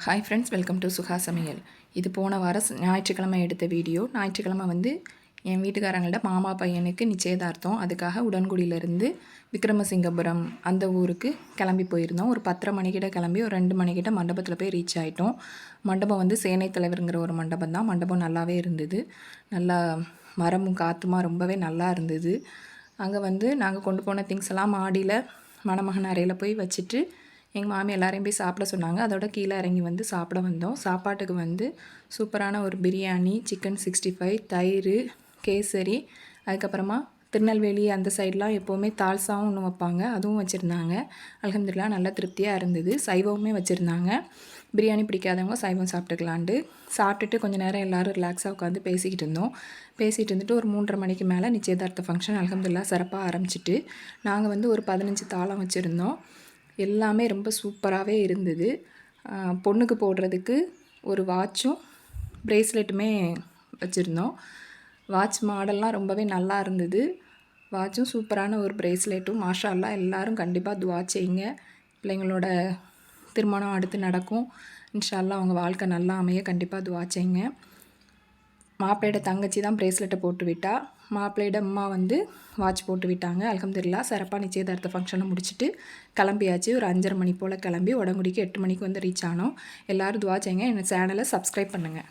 Hi friends, welcome to சுகா சமையல். இது போன வாரம் ஞாயிற்றுக்கிழமை எடுத்த வீடியோ. ஞாயிற்றுக்கிழமை என் வீட்டுக்காரங்கள்ட்ட மாமா பையனுக்கு நிச்சயதார்த்தம். அதுக்காக உடன்குடியிலேருந்து விக்ரமசிங்கபுரம் அந்த ஊருக்கு கிளம்பி போயிருந்தோம். ஒரு 10:30 மணிக்கிட்ட கிளம்பி ஒரு 2 மணிக்கிட்ட மண்டபத்தில் போய் ரீச் ஆகிட்டோம். மண்டபம் சேனை தலைவருங்கிற ஒரு மண்டபம் தான். மண்டபம் நல்லாவே இருந்தது. நல்லா மரமும் காற்றுமா ரொம்பவே நல்லா இருந்தது. அங்கே நாங்கள் கொண்டு போன திங்ஸ் எல்லாம் மாடியில் மணமகன் அறையில் போய் வச்சுட்டு எங்கள் மாமி எல்லாரையும் போய் சாப்பிட சொன்னாங்க. அதோட கீழே இறங்கி சாப்பிட வந்தோம். சாப்பாட்டுக்கு சூப்பரான ஒரு பிரியாணி, சிக்கன் 65, தயிர், கேசரி, அதுக்கப்புறமா திருநெல்வேலி அந்த சைட்லாம் எப்போவுமே தால்சாவும் ஒன்று வைப்பாங்க, அதுவும் வச்சுருந்தாங்க. அல்ஹம்துலில்லாஹ் நல்லா திருப்தியாக இருந்தது. சைவமுமே வச்சுருந்தாங்க. பிரியாணி பிடிக்காதவங்க சைவம் சாப்பிட்டுட்டு கொஞ்சம் நேரம் எல்லோரும் ரிலாக்ஸாக உட்காந்து பேசிக்கிட்டு இருந்தோம். பேசிகிட்டு இருந்துட்டு ஒரு 3:30 மணிக்கு மேலே நிச்சயதார்த்த ஃபங்க்ஷன் அல்ஹம்துலில்லாஹ் சிறப்பாக ஆரம்பிச்சிட்டு நாங்கள் ஒரு 15 தாளம் வச்சுருந்தோம். எல்லாமே ரொம்ப சூப்பராகவே இருந்தது. பொண்ணுக்கு போடுறதுக்கு ஒரு வாட்சும் ப்ரேஸ்லெட்டுமே வச்சுருந்தோம். வாட்ச் மாடல்லாம் ரொம்பவே நல்லா இருந்தது. வாட்சும் சூப்பரான ஒரு ப்ரேஸ்லெட்டும். மாஷா அல்லாஹ், எல்லோரும் கண்டிப்பாக துஆ செய்யுங்க. பிள்ளைங்களோட திருமணம் அடுத்து நடக்கும். இன்ஷா அல்லாஹ் அவங்க வாழ்க்கை நல்லா அமைய கண்டிப்பாக துஆ செய்யுங்க. மாப்பிள்ளையோட தங்கச்சி தான் ப்ரேஸ்லெட்டை போட்டு விட்டா. மாப்பிள்ளையோட அம்மா வாட்ச் போட்டு விட்டாங்க. அல்ஹம்துலில்லாஹ் சிறப்பாக நிச்சயதார்த்த ஃபங்க்ஷனை முடிச்சுட்டு கிளம்பியாச்சு. ஒரு 5:30 மணி போல் கிளம்பி உடங்குடிக்கு 8 மணிக்கு ரீச் ஆனோம். எல்லோரும் துஆ செய்யுங்க. என் சேனலை சப்ஸ்கிரைப் பண்ணுங்கள்.